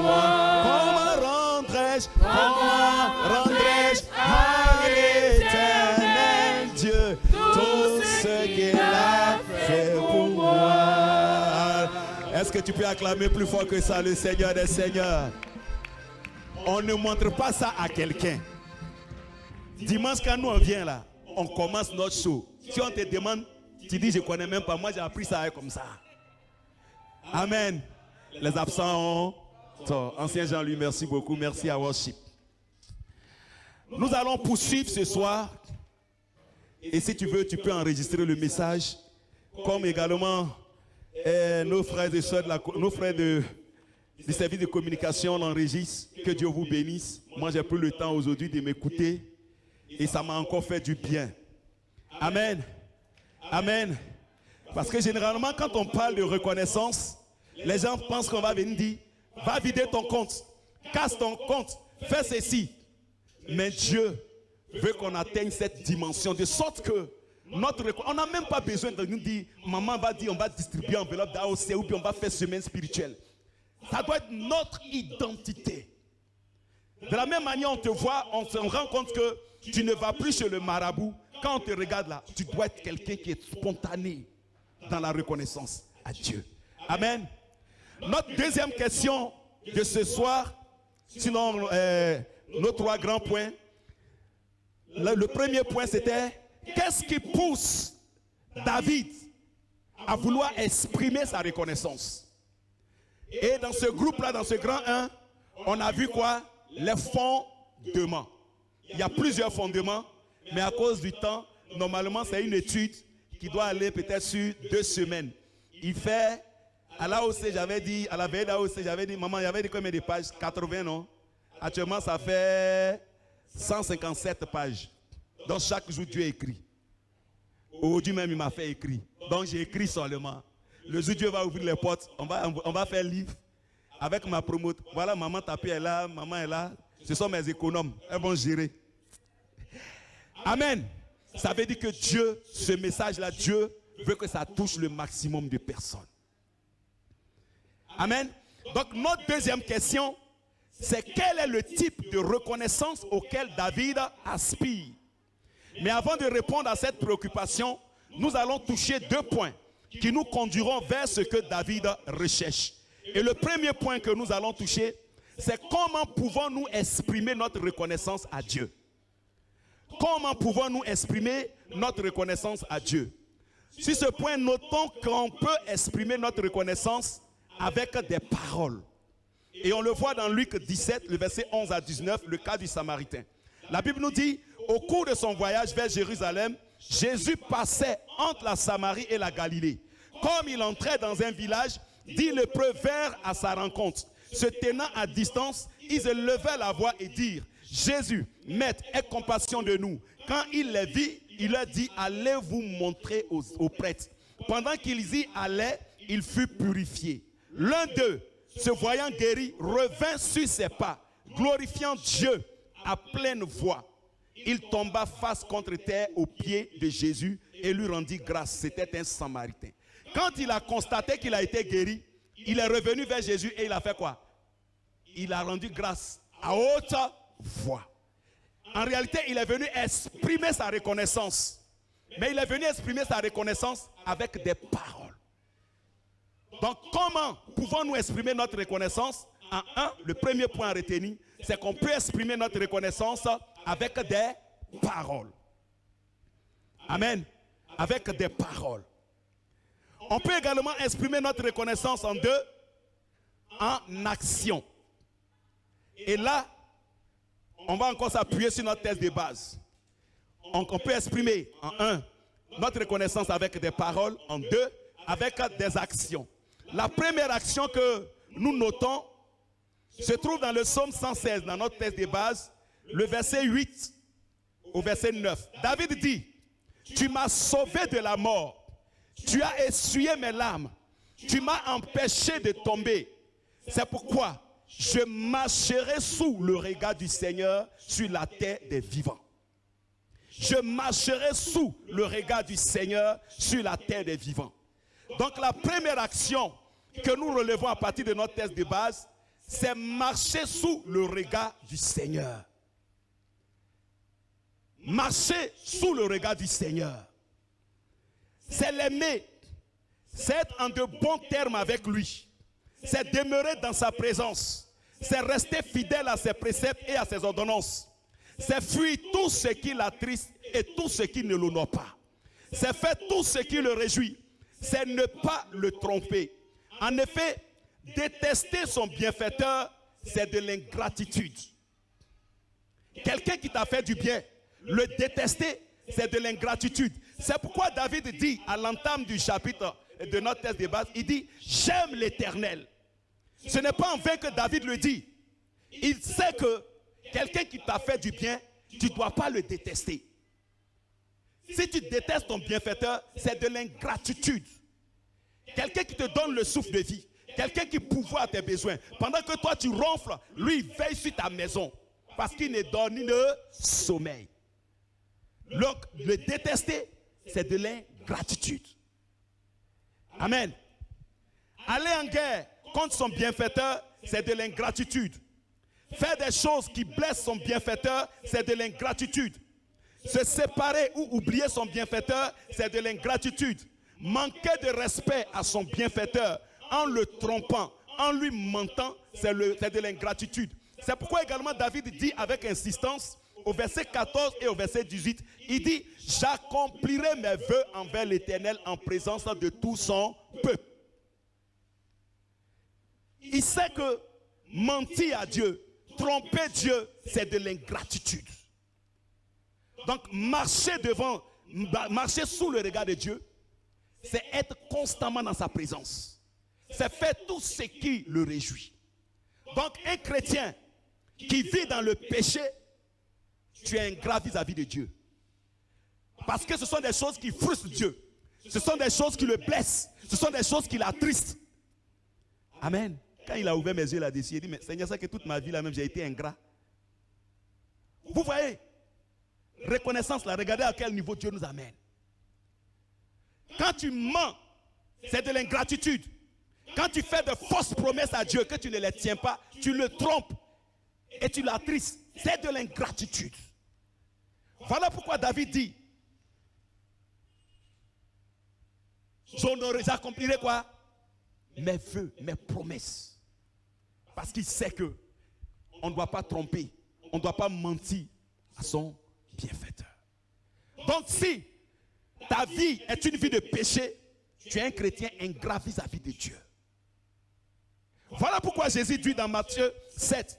moi. Comment rendrais-je à l'Éternel Dieu tout ce qu'il a fait pour moi? Est-ce que tu peux acclamer plus fort que ça le Seigneur des Seigneurs? On ne montre pas ça à quelqu'un. Dimanche, quand nous on vient là, on commence notre show. Si on te demande, tu dis je ne connais même pas. Moi j'ai appris ça comme ça. Amen. Les absents ont tort. Ancien Jean-Louis, merci beaucoup. Merci à Worship. Nous allons poursuivre ce soir. Et si tu veux, tu peux enregistrer le message. Comme également nos frères et sœurs, nos frères du service de communication l'enregistrent. Que Dieu vous bénisse. Moi j'ai pris le temps aujourd'hui de m'écouter. Et ça m'a encore fait du bien. Amen. Amen. Parce que généralement, quand on parle de reconnaissance, les gens pensent qu'on va venir dire, va vider ton compte, casse ton compte, fais ceci. Mais Dieu veut qu'on atteigne cette dimension de sorte que on n'a même pas besoin de nous dire, maman va dire, on va distribuer enveloppe d'AOC ou puis on va faire semaine spirituelle. Ça doit être notre identité. De la même manière, on te voit, on se rend compte que tu ne vas plus chez le marabout. Quand on te regarde là, tu dois être quelqu'un qui est spontané dans la reconnaissance à Dieu. Amen. Notre deuxième question de ce soir, sinon nos trois grands points. Le premier point c'était, qu'est-ce qui pousse David à vouloir exprimer sa reconnaissance? Et dans ce groupe-là, dans ce grand 1, on a vu quoi? Les fondements. Il y a plusieurs fondements, mais à cause du temps, normalement c'est une étude qui doit aller peut-être sur 2 semaines. Il fait, à l'AOC j'avais dit, à la veille d'AOC j'avais dit, maman, il y avait dit combien de pages? 80 non? Actuellement ça fait 157 pages. Donc chaque jour Dieu écrit. Aujourd'hui même il m'a fait écrire. Donc j'ai écrit seulement. Le jour Dieu va ouvrir les portes, on va faire livre avec ma promote. Voilà, maman tapée est là, maman est là. Ce sont mes économes, elles vont gérer. Amen. Ça veut dire que Dieu, ce message-là, Dieu veut que ça touche le maximum de personnes. Amen. Donc notre deuxième question, c'est quel est le type de reconnaissance auquel David aspire? Mais avant de répondre à cette préoccupation, nous allons toucher 2 points qui nous conduiront vers ce que David recherche. Et le premier point que nous allons toucher, c'est comment pouvons-nous exprimer notre reconnaissance à Dieu? Comment pouvons-nous exprimer notre reconnaissance à Dieu? Sur ce point, notons qu'on peut exprimer notre reconnaissance avec des paroles. Et on le voit dans Luc 17, le verset 11 à 19, le cas du Samaritain. La Bible nous dit, au cours de son voyage vers Jérusalem, Jésus passait entre la Samarie et la Galilée. Comme il entrait dans un village, 10 lépreux vinrent à sa rencontre. Se tenant à distance, ils élevaient la voix et dirent, Jésus, Maître, aie compassion de nous. Quand il les vit, il leur dit, allez vous montrer aux prêtres. Pendant qu'ils y allaient, il fut purifié. L'un d'eux, se voyant guéri, revint sur ses pas, glorifiant Dieu à pleine voix. Il tomba face contre terre aux pieds de Jésus et lui rendit grâce. C'était un Samaritain. Quand il a constaté qu'il a été guéri, il est revenu vers Jésus et il a fait quoi? Il a rendu grâce à haute voix. En réalité, il est venu exprimer sa reconnaissance. Mais il est venu exprimer sa reconnaissance avec des paroles. Donc, comment pouvons-nous exprimer notre reconnaissance? En un, le premier point à retenir, c'est qu'on peut exprimer notre reconnaissance avec des paroles. Amen. Avec des paroles. On peut également exprimer notre reconnaissance en 2, en action. Et là, on va encore s'appuyer sur notre thèse de base. On peut exprimer en 1, notre reconnaissance avec des paroles, en 2, avec des actions. La première action que nous notons se trouve dans le psaume 116, dans notre thèse de base, le verset 8 au verset 9. David dit, tu m'as sauvé de la mort. Tu as essuyé mes larmes. Tu m'as empêché de tomber. C'est pourquoi je marcherai sous le regard du Seigneur sur la terre des vivants. Je marcherai sous le regard du Seigneur sur la terre des vivants. Donc la première action que nous relevons à partir de notre thèse de base, c'est marcher sous le regard du Seigneur. Marcher sous le regard du Seigneur. C'est l'aimer. C'est être en de bons termes avec lui. C'est demeurer dans sa présence. C'est rester fidèle à ses préceptes et à ses ordonnances. C'est fuir tout ce qui l'attriste et tout ce qui ne l'honore pas. C'est faire tout ce qui le réjouit. C'est ne pas le tromper. En effet, détester son bienfaiteur, c'est de l'ingratitude. Quelqu'un qui t'a fait du bien, le détester, c'est de l'ingratitude. C'est pourquoi David dit à l'entame du chapitre de notre texte de base, il dit « J'aime l'Éternel ». Ce n'est pas en vain que David le dit. Il sait que quelqu'un qui t'a fait du bien, tu ne dois pas le détester. Si tu détestes ton bienfaiteur, c'est de l'ingratitude. Quelqu'un qui te donne le souffle de vie, quelqu'un qui pourvoit à tes besoins. Pendant que toi tu ronfles, lui il veille sur ta maison parce qu'il ne dort ni ne sommeille. Donc le détester, c'est de l'ingratitude. Amen. Aller en guerre contre son bienfaiteur, c'est de l'ingratitude. Faire des choses qui blessent son bienfaiteur, c'est de l'ingratitude. Se séparer ou oublier son bienfaiteur, c'est de l'ingratitude. Manquer de respect à son bienfaiteur en le trompant, en lui mentant, c'est de l'ingratitude. C'est pourquoi également David dit avec insistance, au verset 14 et au verset 18, il dit « J'accomplirai mes vœux envers l'Éternel en présence de tout son peuple. » Il sait que mentir à Dieu, tromper Dieu, c'est de l'ingratitude. Donc marcher sous le regard de Dieu, c'est être constamment dans sa présence. C'est faire tout ce qui le réjouit. Donc un chrétien qui vit dans le péché, tu es ingrat vis-à-vis de Dieu. Parce que ce sont des choses qui frustrent Dieu. Ce sont des choses qui le blessent. Ce sont des choses qui l'attristent. Amen. Quand il a ouvert mes yeux là-dessus, il a dit, mais Seigneur, c'est que toute ma vie là même, j'ai été ingrat. Vous voyez, reconnaissance là, regardez à quel niveau Dieu nous amène. Quand tu mens, c'est de l'ingratitude. Quand tu fais de fausses promesses à Dieu que tu ne les tiens pas, tu le trompes et tu l'attristes. C'est de l'ingratitude. Voilà pourquoi David dit, j'accomplirai quoi? Mes vœux, mes promesses. Parce qu'il sait que on ne doit pas tromper, on ne doit pas mentir à son bienfaiteur. Donc si ta vie est une vie de péché, tu es un chrétien ingrat vis-à-vis de Dieu. Voilà pourquoi Jésus dit dans Matthieu 7,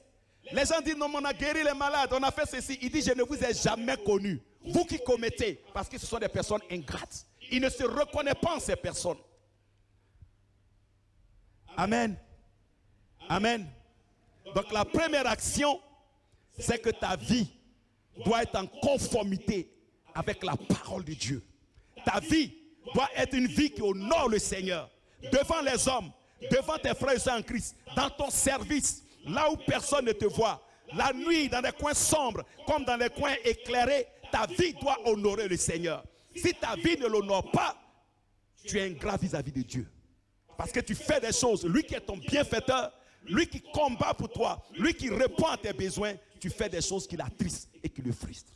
les gens disent, non, on a guéri les malades, on a fait ceci. Il dit, je ne vous ai jamais connu. Vous qui commettez, parce que ce sont des personnes ingrates. Il ne se reconnaît pas en ces personnes. Amen. Amen. Donc la première action, c'est que ta vie doit être en conformité avec la parole de Dieu. Ta vie doit être une vie qui honore le Seigneur. Devant les hommes, devant tes frères et sœurs en Christ, dans ton service, là où personne ne te voit, la nuit, dans des coins sombres, comme dans les coins éclairés, ta vie doit honorer le Seigneur. Si ta vie ne l'honore pas, tu es ingrat vis-à-vis de Dieu. Parce que tu fais des choses, lui qui est ton bienfaiteur, lui qui combat pour toi, lui qui répond à tes besoins, tu fais des choses qui l'attristent et qui le frustrent.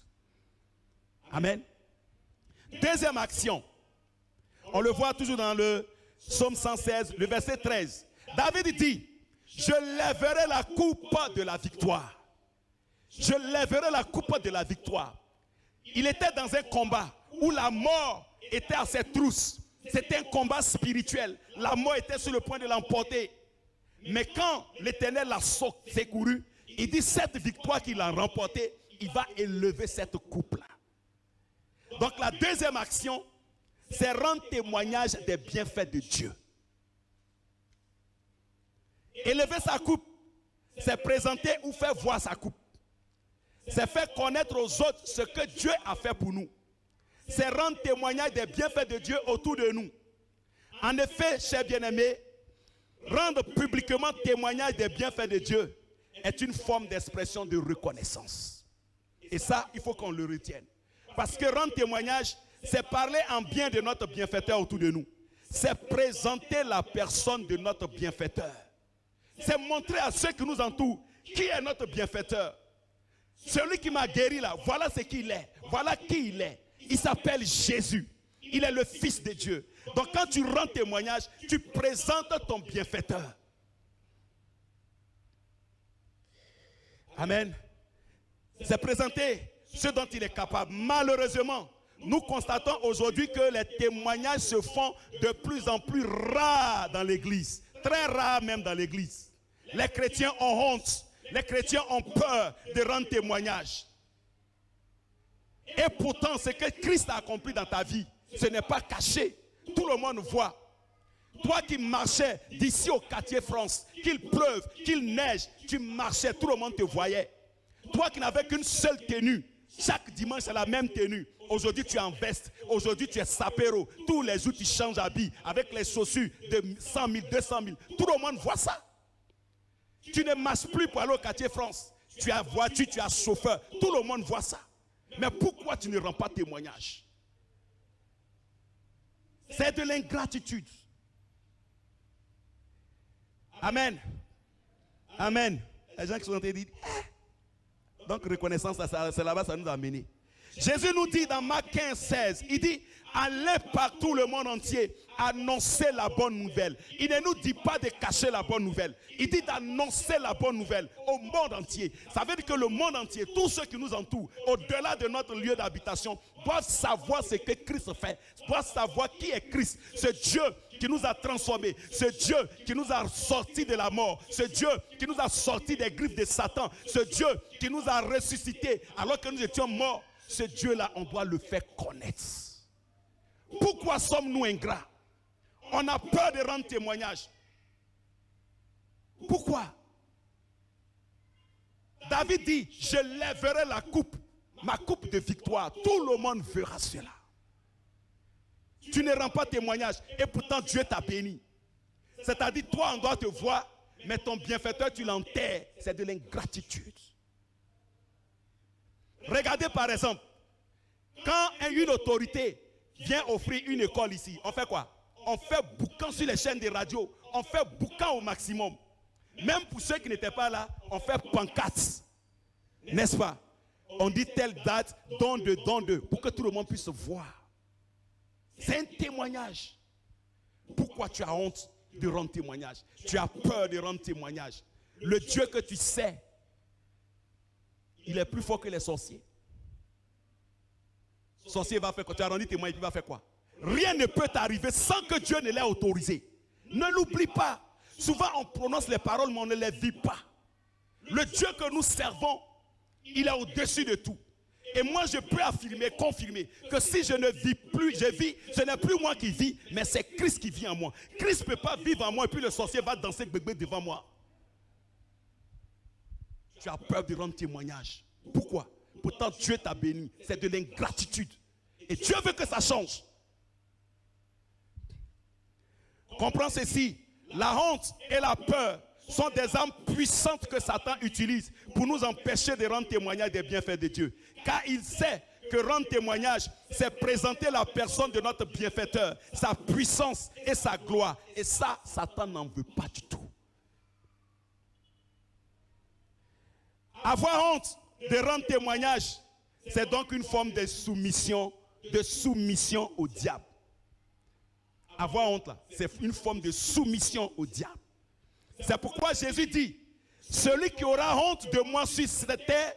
Amen. Deuxième action, on le voit toujours dans le Psaume 116, le verset 13. David dit, je lèverai la coupe de la victoire. Je lèverai la coupe de la victoire. Il était dans un combat où la mort était à ses trousses. C'était un combat spirituel. La mort était sur le point de l'emporter. Mais quand l'Éternel l'a secouru, il dit cette victoire qu'il a remportée, il va élever cette coupe-là. Donc la deuxième action, c'est rendre témoignage des bienfaits de Dieu. Élever sa coupe, c'est présenter ou faire voir sa coupe. C'est faire connaître aux autres ce que Dieu a fait pour nous. C'est rendre témoignage des bienfaits de Dieu autour de nous. En effet, chers bien-aimés, rendre publiquement témoignage des bienfaits de Dieu est une forme d'expression de reconnaissance. Et ça, il faut qu'on le retienne. Parce que rendre témoignage, c'est parler en bien de notre bienfaiteur autour de nous. C'est présenter la personne de notre bienfaiteur. c'est montrer à ceux qui nous entourent qui est notre bienfaiteur. Celui qui m'a guéri là, voilà ce qu'il est. Voilà qui il est. Il s'appelle Jésus. Il est le Fils de Dieu. Donc quand tu rends témoignage, tu présentes ton bienfaiteur. Amen. C'est présenter ce dont il est capable. Malheureusement, nous constatons aujourd'hui que les témoignages se font de plus en plus rares dans l'église. Très rares même dans l'église. Les chrétiens ont honte. Les chrétiens ont peur de rendre témoignage. Et pourtant, ce que Christ a accompli dans ta vie, ce n'est pas caché. Tout le monde voit. Toi qui marchais d'ici au quartier France, qu'il pleuve, qu'il neige, tu marchais, tout le monde te voyait. Toi qui n'avais qu'une seule tenue, chaque dimanche c'est la même tenue. Aujourd'hui tu es en veste, aujourd'hui tu es sapero. Tous les jours tu changes d'habit avec les chaussures de 100 000, 200 000. Tout le monde voit ça. Tu ne marches plus pour aller au quartier France. Tu as voiture, tu as chauffeur. Tout le monde voit ça. Mais pourquoi tu ne rends pas témoignage? C'est de l'ingratitude. Amen. Amen. Les gens qui sont en train de dire, donc reconnaissance, c'est là-bas, ça nous a amené. Jésus nous dit dans Marc 15, 16, il dit, allez partout le monde entier, annoncer la bonne nouvelle. Il ne nous dit pas de cacher la bonne nouvelle. Il dit d'annoncer la bonne nouvelle au monde entier. Ça veut dire que le monde entier, tous ceux qui nous entourent, au-delà de notre lieu d'habitation, doivent savoir ce que Christ fait, doivent savoir qui est Christ, ce Dieu qui nous a transformés, ce Dieu qui nous a sortis de la mort, ce Dieu qui nous a sortis des griffes de Satan, ce Dieu qui nous a ressuscités alors que nous étions morts. Ce Dieu-là, on doit le faire connaître. Pourquoi sommes-nous ingrats? On a peur de rendre témoignage. Pourquoi? David dit, je lèverai la coupe, ma coupe de victoire. Tout le monde verra cela. Tu ne rends pas témoignage et pourtant Dieu t'a béni. C'est-à-dire, toi, on doit te voir, mais ton bienfaiteur, tu l'enterres. C'est de l'ingratitude. Regardez par exemple, quand une autorité vient offrir une école ici, on fait quoi? On fait boucan sur les chaînes de radio, on fait boucan au maximum. Même pour ceux qui n'étaient pas là, on fait pancarte. N'est-ce pas? On dit telle date, don de, pour que tout le monde puisse voir. C'est un témoignage. Pourquoi tu as honte de rendre témoignage? Tu as peur de rendre témoignage. Le Dieu que tu sais, il est plus fort que les sorciers. Le sorcier va faire quoi? Tu as rendu témoignage, il va faire quoi? Rien ne peut t'arriver sans que Dieu ne l'ait autorisé. Ne l'oublie pas. Souvent on prononce les paroles mais on ne les vit pas. Le Dieu que nous servons, il est au-dessus de tout. Et moi je peux affirmer, confirmer que si je ne vis plus, je vis, ce n'est plus moi qui vis, mais c'est Christ qui vit en moi. Christ ne peut pas vivre en moi et puis le sorcier va danser bébé devant moi. Tu as peur de rendre témoignage. Pourquoi? Pourtant Dieu t'a béni. C'est de l'ingratitude. Et Dieu veut que ça change. Comprends ceci. La honte et la peur sont des armes puissantes que Satan utilise pour nous empêcher de rendre témoignage des bienfaits de Dieu. Car il sait que rendre témoignage, c'est présenter la personne de notre bienfaiteur, sa puissance et sa gloire. Et ça, Satan n'en veut pas du tout. Avoir honte de rendre témoignage, c'est donc une forme de soumission au diable. Avoir honte, là, c'est une forme de soumission au diable. C'est pourquoi Jésus dit, celui qui aura honte de moi sur cette terre,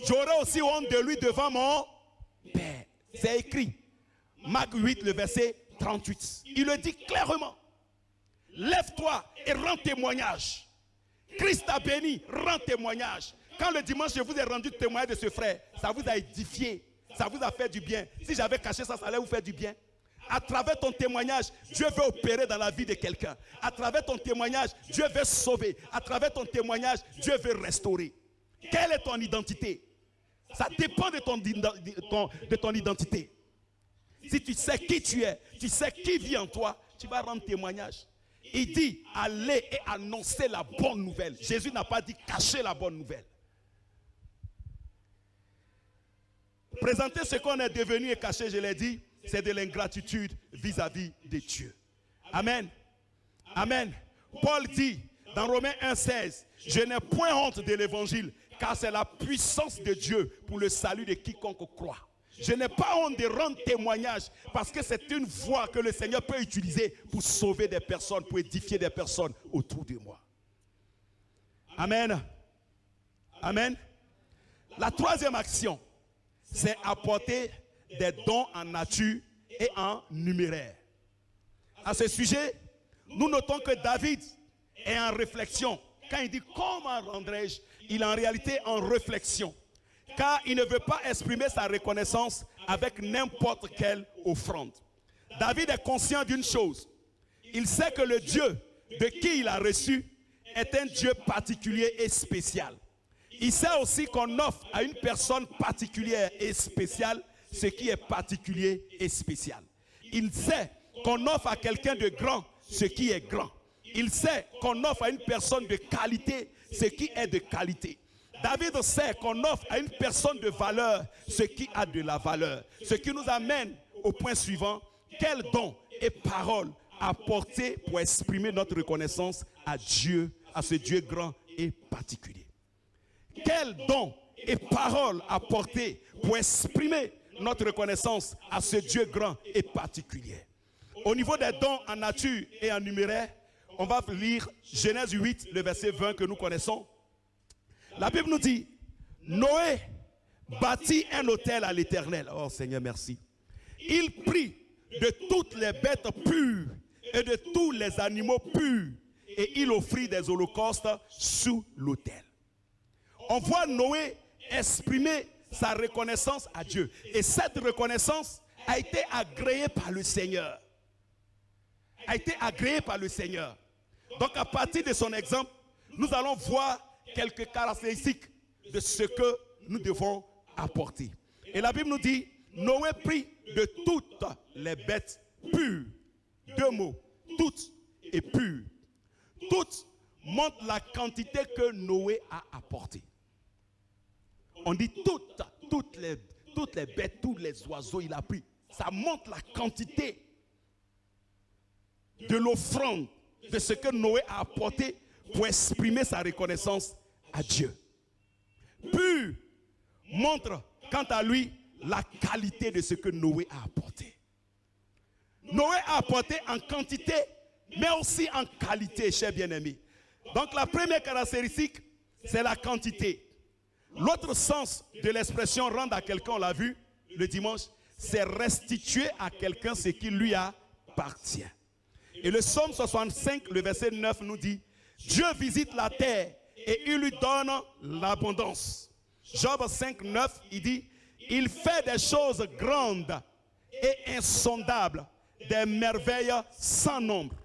j'aurai aussi honte de lui devant mon Père. C'est écrit. Marc 8, le verset 38. Il le dit clairement. Lève-toi et rends témoignage. Christ t'a béni, rends témoignage. Quand le dimanche je vous ai rendu témoignage de ce frère, ça vous a édifié, ça vous a fait du bien. Si j'avais caché ça, ça allait vous faire du bien. À travers ton témoignage, Dieu veut opérer dans la vie de quelqu'un. À travers ton témoignage, Dieu veut sauver. À travers ton témoignage, Dieu veut restaurer. Quelle est ton identité? Ça dépend de ton identité. Si tu sais qui tu es, tu sais qui vit en toi, tu vas rendre témoignage. Il dit, allez et annoncez la bonne nouvelle. Jésus n'a pas dit cacher la bonne nouvelle. Présenter ce qu'on est devenu et cacher, je l'ai dit, c'est de l'ingratitude vis-à-vis de Dieu. Amen. Amen. Paul dit Dans Romains 1,16, je n'ai point honte de l'évangile, car c'est la puissance de Dieu pour le salut de quiconque croit. Je n'ai pas honte de rendre témoignage parce que c'est une voie que le Seigneur peut utiliser pour sauver des personnes, pour édifier des personnes autour de moi. Amen. Amen. La troisième action, c'est apporter des dons en nature et en numéraire. À ce sujet, nous notons que David est en réflexion. Quand il dit comment rendrai-je, il est en réalité en réflexion. Car il ne veut pas exprimer sa reconnaissance avec n'importe quelle offrande. David est conscient d'une chose. Il sait que le Dieu de qui il a reçu est un Dieu particulier et spécial. Il sait aussi qu'on offre à une personne particulière et spéciale ce qui est particulier et spécial. Il sait qu'on offre à quelqu'un de grand ce qui est grand. Il sait qu'on offre à une personne de qualité ce qui est de qualité. David sait qu'on offre à une personne de valeur ce qui a de la valeur. Ce qui nous amène au point suivant. Quel don et parole apporter pour exprimer notre reconnaissance à Dieu, à ce Dieu grand et particulier. Quel don et parole apporter pour exprimer notre reconnaissance à ce Dieu grand et particulier. Au niveau des dons en nature et en numéraire, on va lire Genèse 8, le verset 20 que nous connaissons. La Bible nous dit, Noé bâtit un autel à l'Éternel. Oh Seigneur, merci. Il prit de toutes les bêtes pures et de tous les animaux purs et il offrit des holocaustes sous l'autel. On voit Noé exprimer sa reconnaissance à Dieu. Et cette reconnaissance a été agréée par le Seigneur. A été agréée par le Seigneur. Donc à partir de son exemple, nous allons voir quelques caractéristiques de ce que nous devons apporter. Et la Bible nous dit, Noé prit de toutes les bêtes pures. Deux mots, toutes et pures. Toutes montrent la quantité que Noé a apportée. On dit toutes les bêtes, tous les oiseaux, il a pris. Ça montre la quantité de l'offrande, de ce que Noé a apporté pour exprimer sa reconnaissance à Dieu. Pur montre, quant à lui, la qualité de ce que Noé a apporté. Noé a apporté en quantité, mais aussi en qualité, chers bien-aimés. Donc la première caractéristique, c'est la quantité. L'autre sens de l'expression rendre à quelqu'un, on l'a vu le dimanche, c'est restituer à quelqu'un ce qui lui appartient. Et le psaume 65, le verset 9 nous dit, Dieu visite la terre et il lui donne l'abondance. Job 5, 9, il dit, il fait des choses grandes et insondables, des merveilles sans nombre.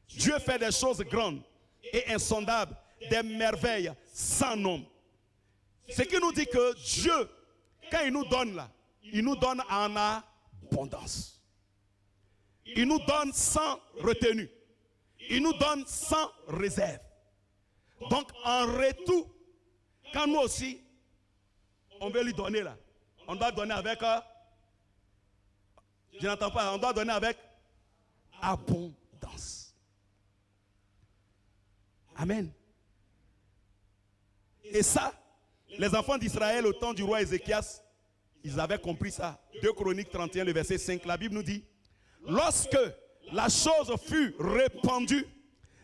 Dieu fait des choses grandes et insondables, des merveilles sans nombre. Ce qui nous dit que Dieu, quand il nous donne là, il nous donne en abondance. Il nous donne sans retenue. Il nous donne sans réserve. Donc en retour, quand nous aussi, on veut lui donner là, on doit donner avec, je n'entends pas, on doit donner avec abondance. Amen. Et ça, les enfants d'Israël au temps du roi Ézéchias, ils avaient compris ça. 2 Chroniques 31, le verset 5, la Bible nous dit, lorsque la chose fut répandue,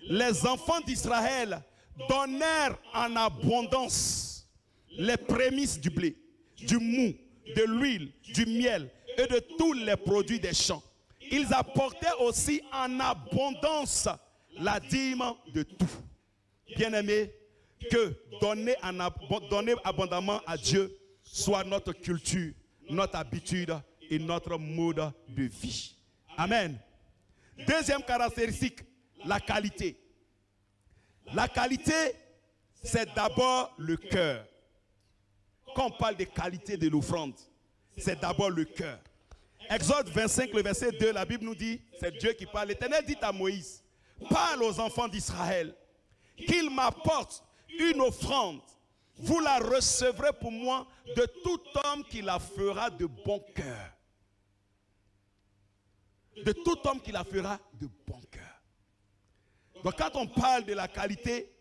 les enfants d'Israël donnèrent en abondance les prémices du blé, du mou, de l'huile, du miel et de tous les produits des champs. Ils apportaient aussi en abondance la dîme de tout. Bien-aimés, que donner abondamment à Dieu soit notre culture, notre habitude et notre mode de vie. Amen. Deuxième caractéristique, la qualité. La qualité, c'est d'abord le cœur. Quand on parle de qualité de l'offrande, c'est d'abord le cœur. Exode 25, le verset 2, la Bible nous dit, c'est Dieu qui parle. L'Éternel dit à Moïse, parle aux enfants d'Israël, qu'ils m'apportent une offrande. Vous la recevrez pour moi de tout homme qui la fera de bon cœur. De tout homme qui la fera de bon cœur. Donc quand on parle de la qualité,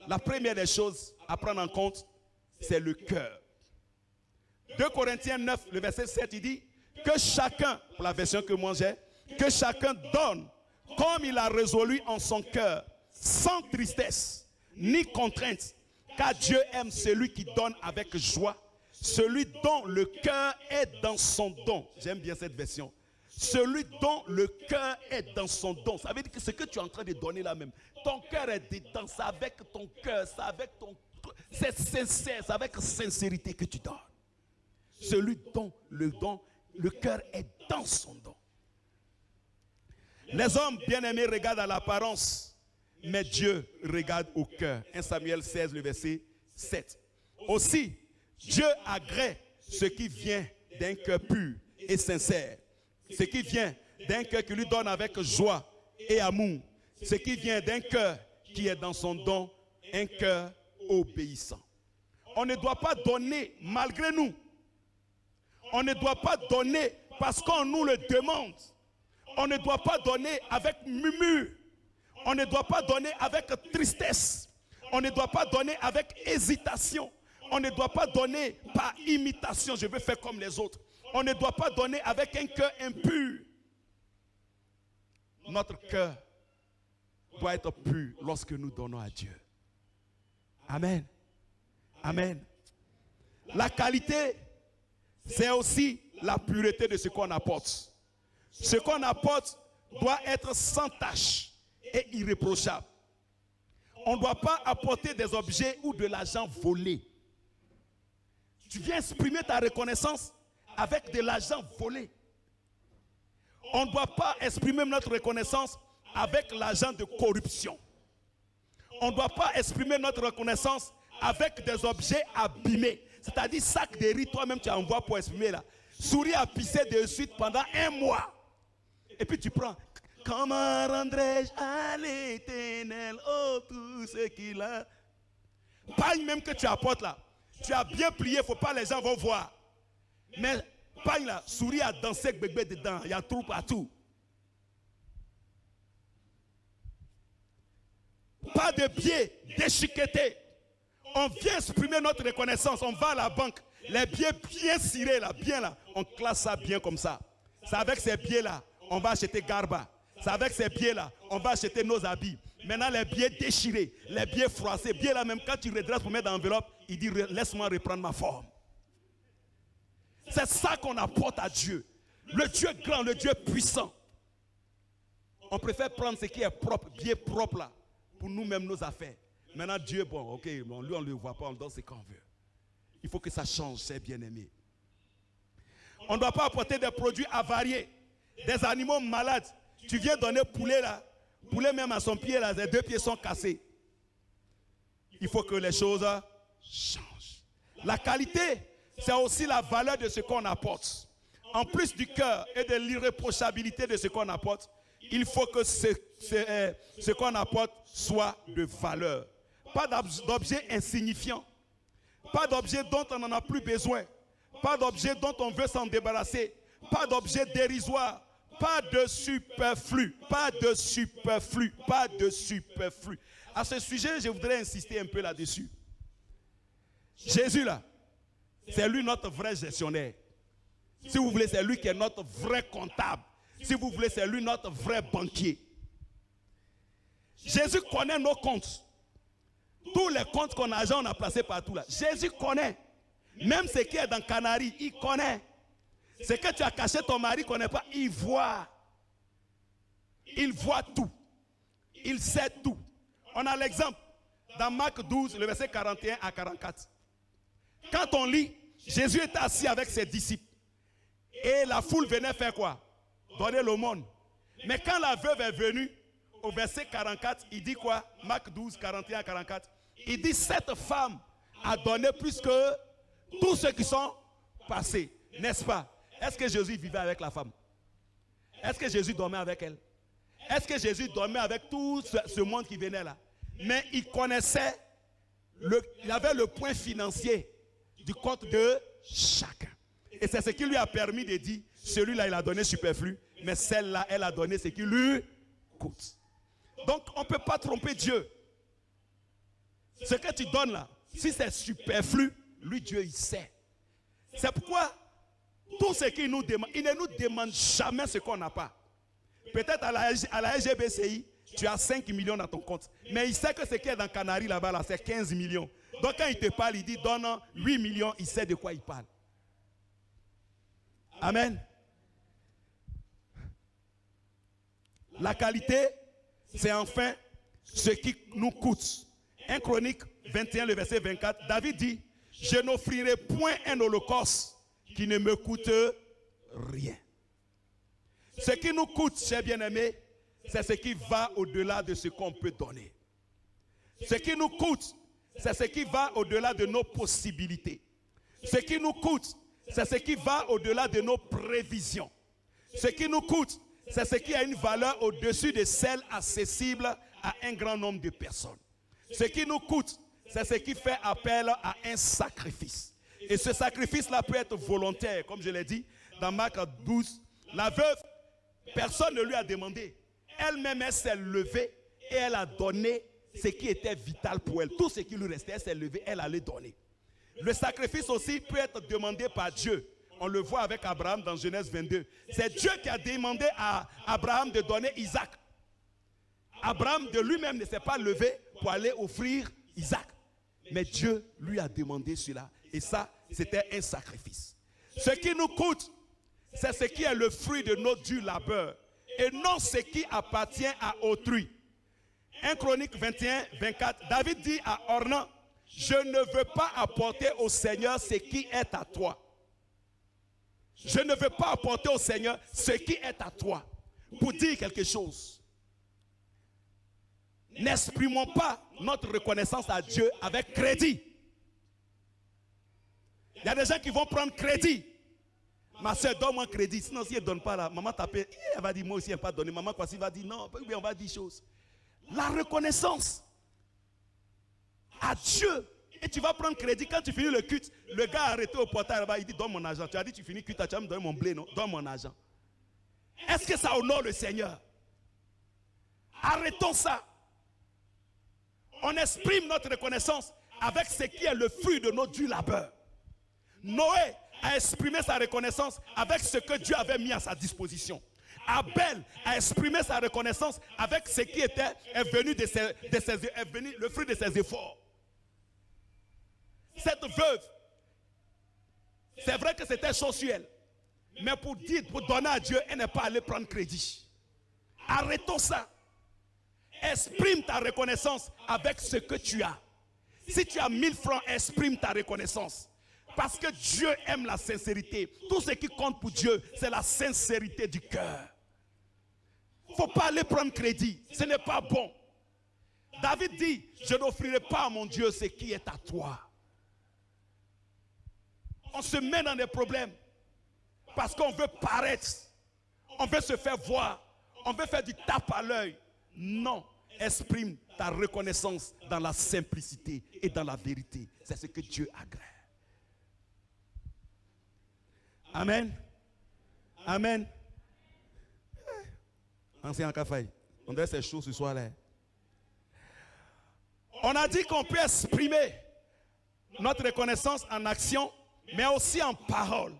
la première des choses à prendre en compte, c'est le cœur. 2 Corinthiens 9, le verset 7, il dit que chacun, pour la version que moi j'ai, que chacun donne comme il a résolu en son cœur, sans tristesse ni contrainte, car Dieu aime celui qui donne avec joie, celui dont le cœur est dans son don. J'aime bien cette version. Celui dont le cœur est dans son don. Ça veut dire que ce que tu es en train de donner là même, ton cœur est dedans, c'est avec ton cœur, c'est avec ton... C'est sincère, c'est avec sincérité que tu donnes. Celui dont le cœur est dans son don. Les hommes bien-aimés regardent à l'apparence, mais Dieu regarde au cœur. 1 Samuel 16, le verset 7. Aussi, Dieu agrée ce qui vient d'un cœur pur et sincère. Ce qui vient d'un cœur qui lui donne avec joie et amour. Ce qui vient d'un cœur qui est dans son don, un cœur obéissant. On ne doit pas donner malgré nous. On ne doit pas donner parce qu'on nous le demande. On ne doit pas donner avec murmure. On ne doit pas donner avec tristesse. On ne doit pas donner avec hésitation. On ne doit pas donner par imitation. Je veux faire comme les autres. On ne doit pas donner avec un cœur impur. Notre cœur doit être pur lorsque nous donnons à Dieu. Amen. Amen. La qualité, c'est aussi la pureté de ce qu'on apporte. Ce qu'on apporte doit être sans tache et irréprochable. On ne doit pas apporter des objets ou de l'argent volé. Tu viens exprimer ta reconnaissance avec de l'argent volé. On ne doit pas exprimer notre reconnaissance avec l'argent de corruption. On ne doit pas exprimer notre reconnaissance avec des objets abîmés. C'est-à-dire sac de riz, toi-même tu envoies pour exprimer là. Souris à pisser de suite pendant 1 mois. Et puis tu prends. Comment rendrai-je à l'Éternel, oh tout ce qu'il a. Pagne même que tu apportes là. Tu as bien prié, il ne faut pas, les gens vont voir. Mais pagne là, souris à danser avec bébé dedans. Il y a tout partout. Pas de billets déchiquetés. On vient exprimer notre reconnaissance. On va à la banque. Les billets bien cirés là, bien là. On classe ça bien comme ça. C'est avec ces billets là, on va acheter Garba. C'est avec ces billets là, on va acheter nos habits. Maintenant les billets déchirés, les billets froissés, billets là même quand tu redresses pour mettre dans l'enveloppe, il dit laisse-moi reprendre ma forme. C'est ça qu'on apporte à Dieu. Le Dieu grand, le Dieu puissant. On préfère prendre ce qui est propre, bien propre là, pour nous-mêmes nos affaires. Maintenant Dieu, bon, ok, bon, lui on ne le voit pas, on donne ce qu'on veut. Il faut que ça change, c'est bien-aimé. On ne doit pas apporter des produits avariés, des animaux malades. Tu viens donner poulet là, poulet même à son pied là, les 2 pieds sont cassés. Il faut que les choses changent. La qualité, c'est aussi la valeur de ce qu'on apporte. En plus du cœur et de l'irréprochabilité de ce qu'on apporte, il faut que ce qu'on apporte soit de valeur. Pas d'objet insignifiant. Pas d'objet dont on n'en a plus besoin. Pas d'objet dont on veut s'en débarrasser. Pas d'objet dérisoire. Pas de superflu. Pas de superflu. Pas de superflu. À ce sujet, je voudrais insister un peu là-dessus. Jésus là, c'est lui notre vrai gestionnaire. Si vous voulez, c'est lui qui est notre vrai comptable. Si vous voulez, c'est lui notre vrai banquier. Jésus connaît nos comptes. Tous les comptes qu'on a, on a placés partout là. Jésus connaît. Même ce qui est dans Canary, il connaît. Ce que tu as caché, ton mari ne connaît pas, il voit. Il voit tout. Il sait tout. On a l'exemple dans Marc 12, le verset 41 à 44. Quand on lit, Jésus était assis avec ses disciples. Et la foule venait faire quoi? Donner l'aumône. Mais quand la veuve est venue, au verset 44, il dit quoi? Marc 12, 41 à 44. Il dit, cette femme a donné plus que tous ceux qui sont passés. N'est-ce pas? Est-ce que Jésus vivait avec la femme? Est-ce que Jésus dormait avec elle? Est-ce que Jésus dormait avec tout ce monde qui venait là? Mais il connaissait, il avait le point financier du compte de chacun. Et c'est ce qui lui a permis de dire, celui-là il a donné superflu, mais celle-là elle a donné ce qui lui coûte. Donc, on ne peut pas tromper Dieu. Ce que tu donnes là, si c'est superflu, lui, Dieu, il sait. C'est pourquoi, tout ce qu'il nous demande, il ne nous demande jamais ce qu'on n'a pas. Peut-être à la LGBCI, tu as 5 millions dans ton compte. Mais il sait que ce qui est dans Canary là-bas, là, c'est 15 millions. Donc quand il te parle, il dit donne 8 millions, il sait de quoi il parle. Amen. La qualité, c'est enfin ce qui nous coûte. 1 Chronique 21, le verset 24, David dit, je n'offrirai point un holocauste qui ne me coûte rien. Ce qui nous coûte, chers bien-aimés, c'est ce qui va au-delà de ce qu'on peut donner. Ce qui nous coûte, c'est ce qui va au-delà de nos possibilités. Ce qui nous coûte, c'est ce qui va au-delà de nos prévisions. Ce qui nous coûte, c'est ce qui a une valeur au-dessus de celle accessible à un grand nombre de personnes. Ce qui nous coûte, c'est ce qui fait appel à un sacrifice. Et ce sacrifice-là peut être volontaire, comme je l'ai dit, dans Marc 12. La veuve, personne ne lui a demandé. Elle-même, elle s'est levée et elle a donné ce qui était vital pour elle. Tout ce qui lui restait, elle s'est levée, elle allait donner. Le sacrifice aussi peut être demandé par Dieu. On le voit avec Abraham dans Genèse 22. C'est Dieu qui a demandé à Abraham de donner Isaac. Abraham de lui-même ne s'est pas levé pour aller offrir Isaac. Mais Dieu lui a demandé cela. Et ça, c'était un sacrifice. Ce qui nous coûte, c'est ce qui est le fruit de notre dur labeur. Et non ce qui appartient à autrui. 1 Chronique 21, 24, David dit à Ornan, je ne veux pas apporter au Seigneur ce qui est à toi. Je ne veux pas apporter au Seigneur ce qui est à toi. Pour dire quelque chose. N'exprimons pas notre reconnaissance à Dieu avec crédit. Il y a des gens qui vont prendre crédit. Ma soeur, donne-moi crédit. Sinon, si elle ne donne pas là, maman t'appelle. Elle va dire, moi aussi, elle n'a pas donné. Maman, quoi, s'il va dire non, on va dire choses. La reconnaissance à Dieu. Et tu vas prendre crédit quand tu finis le culte. Le gars arrêté au portail là-bas, il dit, donne mon argent. Tu as dit, tu finis le culte, tu vas me donner mon blé, non? Donne mon argent. Est-ce que ça honore le Seigneur? Arrêtons ça. On exprime notre reconnaissance avec ce qui est le fruit de notre dur labeur. Noé a exprimé sa reconnaissance avec ce que Dieu avait mis à sa disposition. Abel a exprimé sa reconnaissance avec ce qui est venu le fruit de ses efforts. Cette veuve, c'est vrai que c'était sensuel, mais pour donner à Dieu, elle n'est pas allée prendre crédit. Arrêtons ça. Exprime ta reconnaissance avec ce que tu as. Si tu as 1000 francs, exprime ta reconnaissance. Parce que Dieu aime la sincérité. Tout ce qui compte pour Dieu, c'est la sincérité du cœur. Il ne faut pas aller prendre crédit. Ce n'est pas bon. David dit, je n'offrirai pas à mon Dieu ce qui est à toi. On se met dans des problèmes parce qu'on veut paraître. On veut se faire voir. On veut faire du tape à l'œil. Non, exprime ta reconnaissance dans la simplicité et dans la vérité. C'est ce que Dieu agrée. Amen. Amen. Ancien Kafaï, on dirait ces choses ce soir-là. On a dit qu'on peut exprimer notre reconnaissance en action, mais aussi en parole.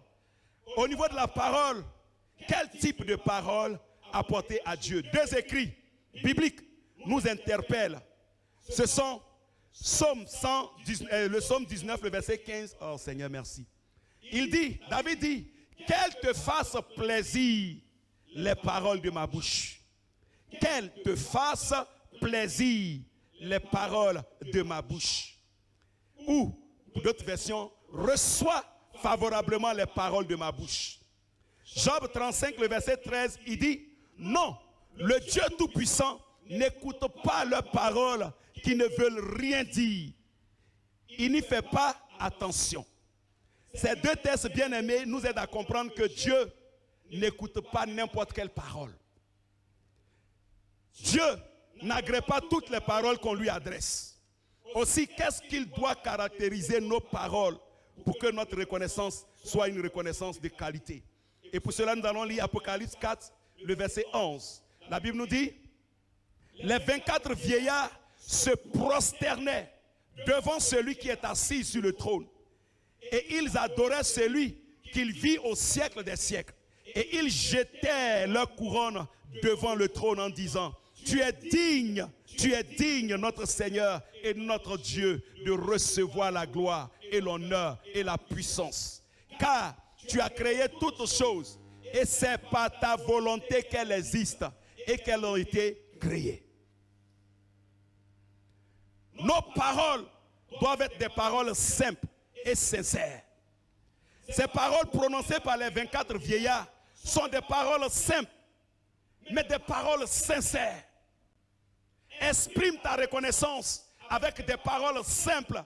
Au niveau de la parole, quel type de parole apporter à Dieu? Deux écrits bibliques nous interpellent. Ce sont le psaume 19, le verset 15. Oh Seigneur, merci. Il dit, David dit, qu'elle te fasse plaisir les paroles de ma bouche. Qu'elle te fasse plaisir les paroles de ma bouche. Ou, pour d'autres versions, reçois favorablement les paroles de ma bouche. Job 35, le verset 13, il dit, non, le Dieu Tout-Puissant n'écoute pas leurs paroles qui ne veulent rien dire. Il n'y fait pas attention. Ces deux textes bien-aimés nous aident à comprendre que Dieu n'écoute pas n'importe quelle parole. Dieu n'agrée pas toutes les paroles qu'on lui adresse. Aussi, qu'est-ce qu'il doit caractériser nos paroles pour que notre reconnaissance soit une reconnaissance de qualité? Et pour cela, nous allons lire Apocalypse 4, le verset 11. La Bible nous dit, les 24 vieillards se prosternaient devant celui qui est assis sur le trône. Et ils adoraient celui qu'il vit au siècle des siècles. Et ils jetaient leur couronne devant le trône en disant, tu es digne, notre Seigneur et notre Dieu, de recevoir la gloire et l'honneur et la puissance. Car tu as créé toutes choses, et c'est par ta volonté qu'elles existent et qu'elles ont été créées. Nos paroles doivent être des paroles simples et sincères. Ces paroles prononcées par les 24 vieillards sont des paroles simples, mais des paroles sincères. Exprime ta reconnaissance avec des paroles simples,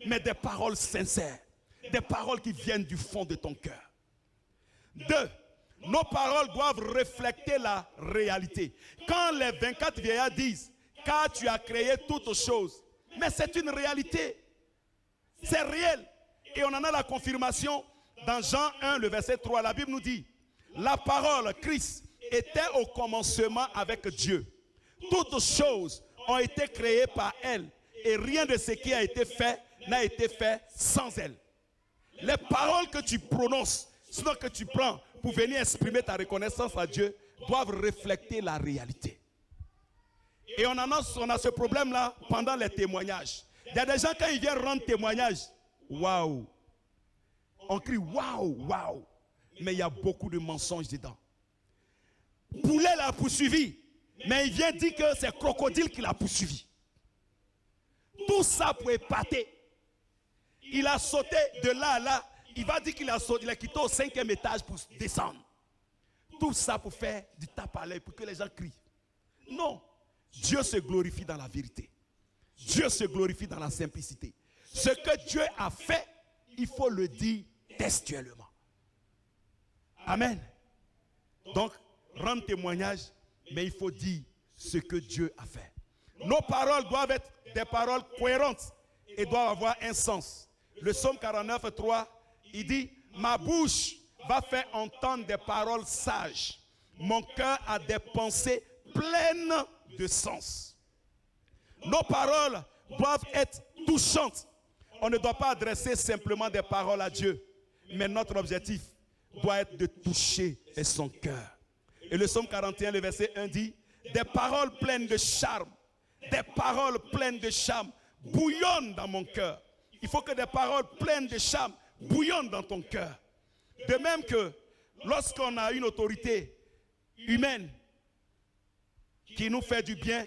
mais des paroles sincères. Des paroles qui viennent du fond de ton cœur. 2. Nos paroles doivent refléter la réalité. Quand les 24 vieillards disent, car tu as créé toutes choses, mais c'est une réalité. C'est réel. Et on en a la confirmation dans Jean 1, le verset 3. La Bible nous dit, la parole, Christ, était au commencement avec Dieu. Toutes choses ont été créées par elle. Et rien de ce qui a été fait n'a été fait sans elle. Les paroles que tu prononces, sinon que tu prends pour venir exprimer ta reconnaissance à Dieu, doivent refléter la réalité. Et on a ce problème-là pendant les témoignages. Il y a des gens, quand ils viennent rendre témoignage, waouh, on crie waouh, waouh, mais il y a beaucoup de mensonges dedans. Poulet l'a poursuivi, mais il vient dire que c'est crocodile qui l'a poursuivi. Tout ça pour épater. Il a sauté de là à là. Il va dire qu'il a sauté, il a quitté au 5e étage pour descendre. Tout ça pour faire du tape à l'œil, pour que les gens crient. Non. Dieu se glorifie dans la vérité. Dieu se glorifie dans la simplicité. Ce que Dieu a fait, il faut le dire textuellement. Amen. Donc, rendre témoignage, mais il faut dire ce que Dieu a fait. Nos paroles doivent être des paroles cohérentes et doivent avoir un sens. Le psaume 49, 3, il dit, ma bouche va faire entendre des paroles sages. Mon cœur a des pensées pleines de sens. Nos paroles doivent être touchantes. On ne doit pas adresser simplement des paroles à Dieu, mais notre objectif doit être de toucher son cœur. Et le psaume 41, le verset 1 dit, des paroles pleines de charme, des paroles pleines de charme bouillonnent dans mon cœur. Il faut que des paroles pleines de charme bouillonnent dans ton cœur. De même que lorsqu'on a une autorité humaine qui nous fait du bien,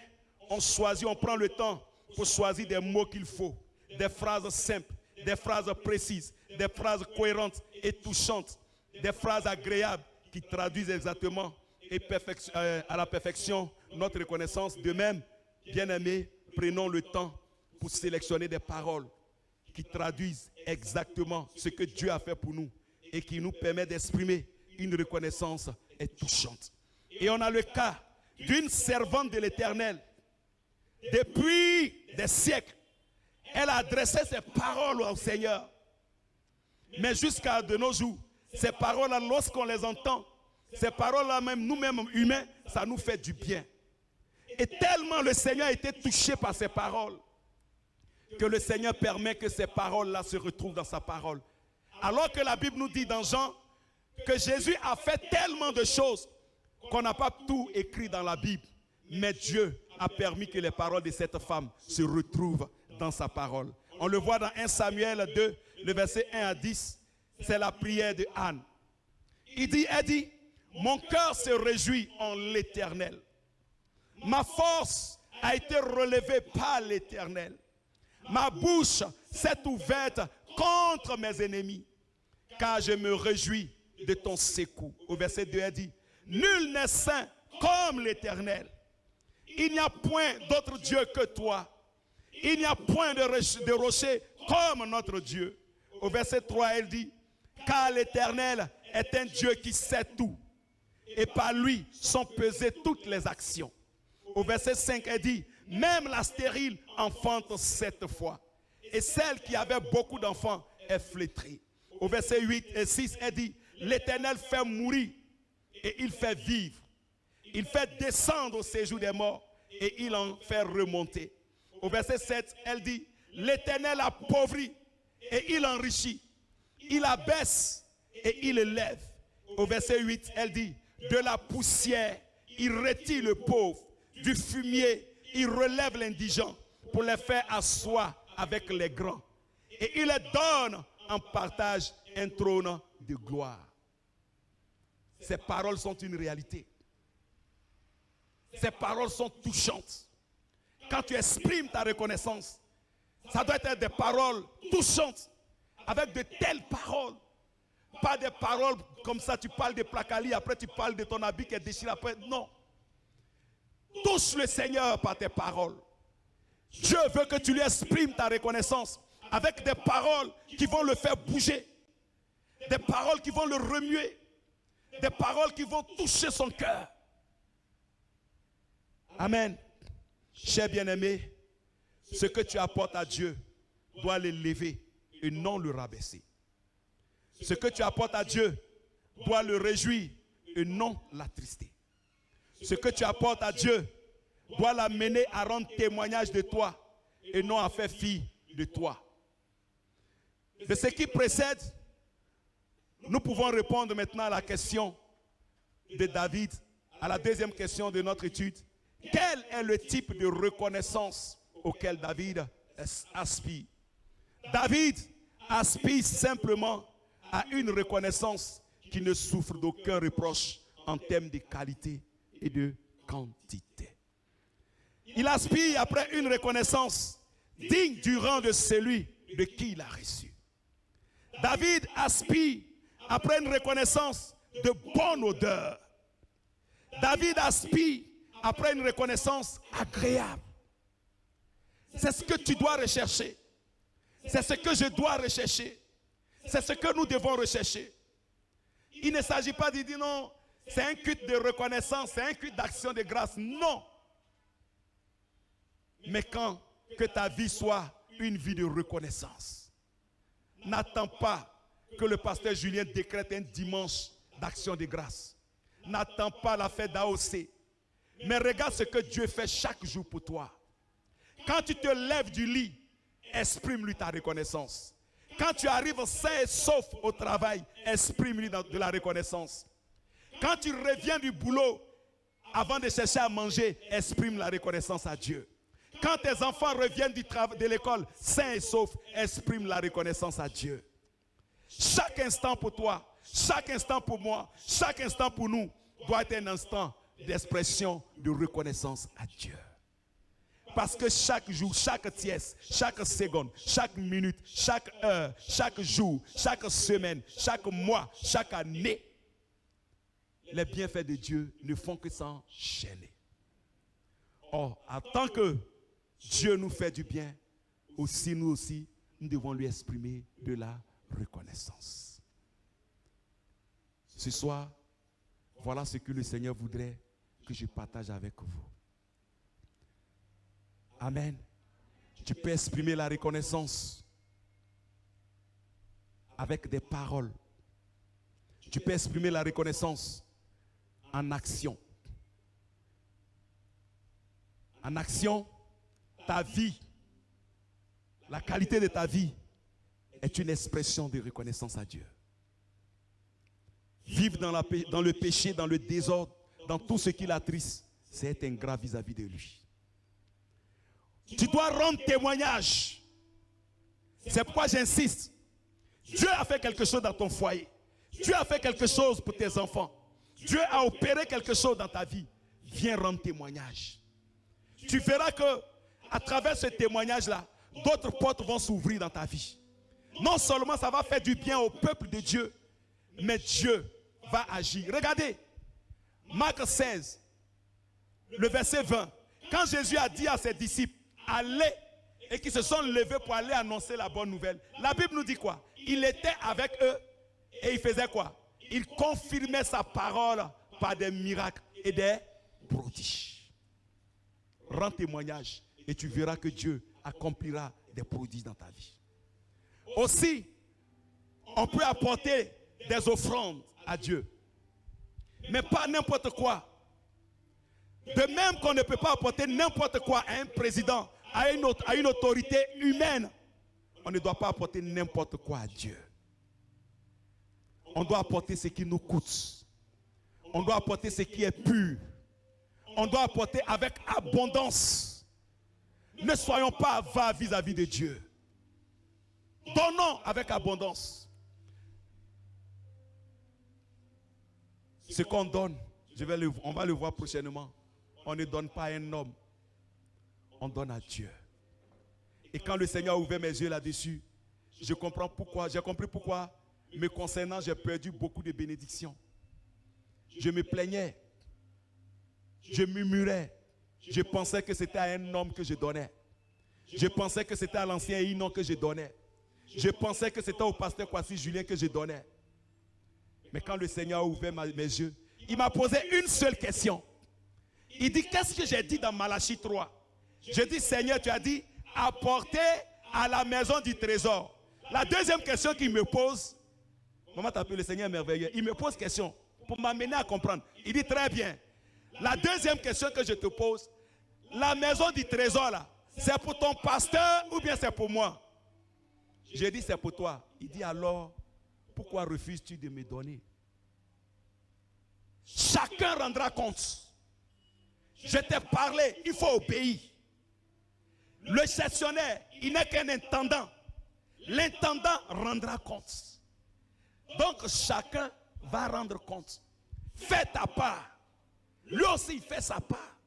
on choisit, on prend le temps pour choisir des mots qu'il faut, des phrases simples, des phrases précises, des phrases cohérentes et touchantes, des phrases agréables qui traduisent exactement et à la perfection notre reconnaissance. De même, bien-aimés, prenons le temps pour sélectionner des paroles qui traduisent exactement ce que Dieu a fait pour nous et qui nous permet d'exprimer une reconnaissance touchante. Et on a le cas d'une servante de l'Éternel. Depuis des siècles, elle a adressé ses paroles au Seigneur. Mais jusqu'à de nos jours, ces paroles-là, lorsqu'on les entend, ces paroles-là, même nous-mêmes humains, ça nous fait du bien. Et tellement le Seigneur a été touché par ces paroles, que le Seigneur permet que ces paroles-là se retrouvent dans sa parole. Alors que la Bible nous dit dans Jean que Jésus a fait tellement de choses qu'on n'a pas tout écrit dans la Bible. Mais Dieu a permis que les paroles de cette femme se retrouvent dans sa parole. On le voit dans 1 Samuel 2, le verset 1 à 10. C'est la prière de Anne. Elle dit, mon cœur se réjouit en l'Éternel. Ma force a été relevée par l'Éternel. Ma bouche s'est ouverte contre mes ennemis, car je me réjouis de ton secours. Au verset 2, elle dit, nul n'est saint comme l'Éternel. Il n'y a point d'autre Dieu que toi. Il n'y a point de rocher comme notre Dieu. Au verset 3, elle dit, car l'Éternel est un Dieu qui sait tout, et par lui sont pesées toutes les actions. Au verset 5, elle dit, même la stérile enfante 7 fois, et celle qui avait beaucoup d'enfants est flétrie. Au verset 8 et 6, elle dit, l'Éternel fait mourir et il fait vivre. Il fait descendre au séjour des morts et il en fait remonter. Au verset 7, elle dit, l'Éternel appauvrit et il enrichit. Il abaisse et il élève. Au verset 8, elle dit, de la poussière, il retire le pauvre. Du fumier, il relève l'indigent pour les faire asseoir avec les grands. Et il leur donne en partage un trône de gloire. Ces paroles sont une réalité. Ces paroles sont touchantes. Quand tu exprimes ta reconnaissance, ça doit être des paroles touchantes, avec de telles paroles. Pas des paroles comme ça, tu parles de placali, après tu parles de ton habit qui est déchiré après. Non. Touche le Seigneur par tes paroles. Dieu veut que tu lui exprimes ta reconnaissance avec des paroles qui vont le faire bouger. Des paroles qui vont le remuer. Des paroles qui vont toucher son cœur. Amen. Cher bien-aimé, ce que tu apportes à Dieu doit l'élever et non le rabaisser. Ce que tu apportes à Dieu doit le réjouir et non l'attrister. Ce que tu apportes à Dieu doit l'amener à rendre témoignage de toi et non à faire fi de toi. De ce qui précède, nous pouvons répondre maintenant à la question de David, à la deuxième question de notre étude. Quel est le type de reconnaissance auquel David aspire? David aspire simplement à une reconnaissance qui ne souffre d'aucun reproche en termes de qualité et de quantité. Il aspire après une reconnaissance digne du rang de celui de qui il a reçu. David aspire après une reconnaissance de bonne odeur. David aspire après une reconnaissance agréable. C'est ce que tu dois rechercher. C'est ce que je dois rechercher. C'est ce que nous devons rechercher. Il ne s'agit pas de dire non, c'est un culte de reconnaissance, c'est un culte d'action de grâce. Non. Mais quand que ta vie soit une vie de reconnaissance. N'attends pas que le pasteur Julien décrète un dimanche d'action de grâce. N'attends pas la fête d'AOC. Mais regarde ce que Dieu fait chaque jour pour toi. Quand tu te lèves du lit, exprime-lui ta reconnaissance. Quand tu arrives sain et sauf au travail, exprime-lui de la reconnaissance. Quand tu reviens du boulot, avant de chercher à manger, exprime la reconnaissance à Dieu. Quand tes enfants reviennent de l'école, sains et saufs, exprime la reconnaissance à Dieu. Chaque instant pour toi, chaque instant pour moi, chaque instant pour nous, doit être un instant d'expression de reconnaissance à Dieu. Parce que chaque jour, chaque tiers, chaque seconde, chaque minute, chaque heure, chaque jour, chaque semaine, chaque mois, chaque année, les bienfaits de Dieu ne font que s'enchaîner. Or, en tant que Dieu nous fait du bien, aussi nous aussi, nous devons lui exprimer de la reconnaissance. Ce soir, voilà ce que le Seigneur voudrait que je partage avec vous. Amen. Tu peux exprimer la reconnaissance avec des paroles. Tu peux exprimer la reconnaissance en action. En action, ta vie, la qualité de ta vie est une expression de reconnaissance à Dieu. Vivre dans le péché, dans le désordre, dans tout ce qui l'attriste, c'est être ingrat vis-à-vis de lui. Tu dois rendre témoignage. C'est pourquoi j'insiste. Dieu a fait quelque chose dans ton foyer. Dieu a fait quelque chose pour tes enfants. Dieu a opéré quelque chose dans ta vie. Viens rendre témoignage. Tu verras que à travers ce témoignage-là, d'autres portes vont s'ouvrir dans ta vie. Non seulement ça va faire du bien au peuple de Dieu, mais Dieu va agir. Regardez, Marc 16, le verset 20. Quand Jésus a dit à ses disciples, allez, et qu'ils se sont levés pour aller annoncer la bonne nouvelle, la Bible nous dit quoi? Il était avec eux et il faisait quoi? Il confirmait sa parole par des miracles et des prodiges. Rends témoignage et tu verras que Dieu accomplira des prodiges dans ta vie. Aussi, on peut apporter des offrandes à Dieu, mais pas n'importe quoi. De même qu'on ne peut pas apporter n'importe quoi à un président, à une autorité humaine, on ne doit pas apporter n'importe quoi à Dieu. On doit apporter ce qui nous coûte. On doit apporter ce qui est pur. On doit apporter avec abondance. Ne soyons pas avares vis-à-vis de Dieu. Donnons avec abondance. Ce qu'on donne, on va le voir prochainement. On ne donne pas à un homme. On donne à Dieu. Et quand le Seigneur a ouvert mes yeux là-dessus, j'ai compris pourquoi, me concernant, j'ai perdu beaucoup de bénédictions. Je me plaignais. Je murmurais. Je pensais que c'était à un homme que je donnais. Je pensais que c'était à l'ancien Inon que je donnais. Je pensais que c'était au pasteur Kwasi Julien que je donnais. Mais quand le Seigneur a ouvert mes yeux, il m'a posé une seule question. Il dit, qu'est-ce que j'ai dit dans Malachie 3? Je dis, Seigneur, tu as dit, apportez à la maison du trésor. La deuxième question qu'il me pose, maman t'appelle le Seigneur merveilleux, il me pose question pour m'amener à comprendre. Il dit, très bien. La deuxième question que je te pose, la maison du trésor là, c'est pour ton pasteur ou bien c'est pour moi? J'ai dit, c'est pour toi. Il dit, alors, pourquoi refuses-tu de me donner? Chacun rendra compte. Je t'ai parlé, il faut obéir. Le gestionnaire, il n'est qu'un intendant. L'intendant rendra compte. Donc chacun va rendre compte. Fais ta part. Lui aussi, il fait sa part.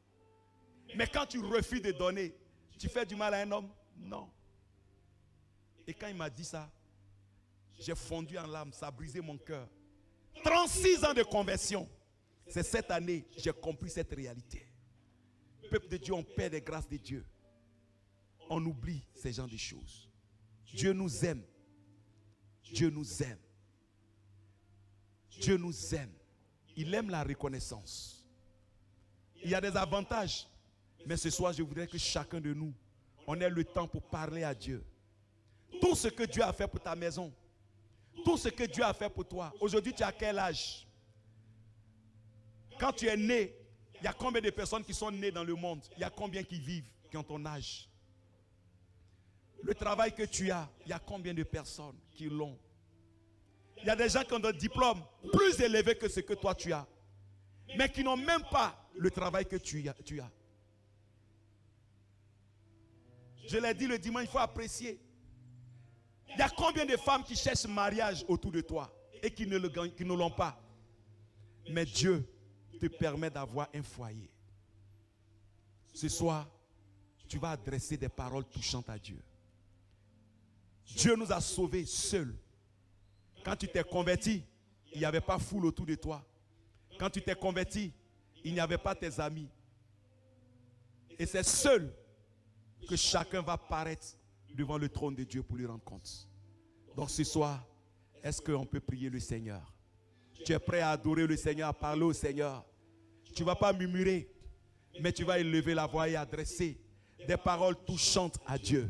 Mais quand tu refuses de donner, tu fais du mal à un homme? Non. Et quand il m'a dit ça, j'ai fondu en larmes, ça a brisé mon cœur. 36 ans de conversion. C'est cette année que j'ai compris cette réalité. Peuple de Dieu, on perd les grâces de Dieu. On oublie ces genres de choses. Dieu nous aime. Dieu nous aime. Dieu nous aime. Il aime la reconnaissance. Il y a des avantages. Mais ce soir, je voudrais que chacun de nous, on ait le temps pour parler à Dieu. Tout ce que Dieu a fait pour ta maison. Tout ce que Dieu a fait pour toi. Aujourd'hui, tu as quel âge? Quand tu es né, il y a combien de personnes qui sont nées dans le monde? Il y a combien qui vivent, qui ont ton âge? Le travail que tu as, il y a combien de personnes qui l'ont? Il y a des gens qui ont des diplômes plus élevés que ce que toi tu as, mais qui n'ont même pas le travail que tu as. Je l'ai dit le dimanche, il faut apprécier. Il y a combien de femmes qui cherchent mariage autour de toi et qui ne l'ont pas? Mais Dieu te permet d'avoir un foyer. Ce soir, tu vas adresser des paroles touchantes à Dieu. Dieu nous a sauvés seuls. Quand tu t'es converti, il n'y avait pas foule autour de toi. Quand tu t'es converti, il n'y avait pas tes amis. Et c'est seul que chacun va paraître devant le trône de Dieu pour lui rendre compte. Donc ce soir, est-ce qu'on peut prier le Seigneur? Tu es prêt à adorer le Seigneur, à parler au Seigneur. Tu ne vas pas murmurer, mais tu vas élever la voix et adresser des paroles touchantes à Dieu.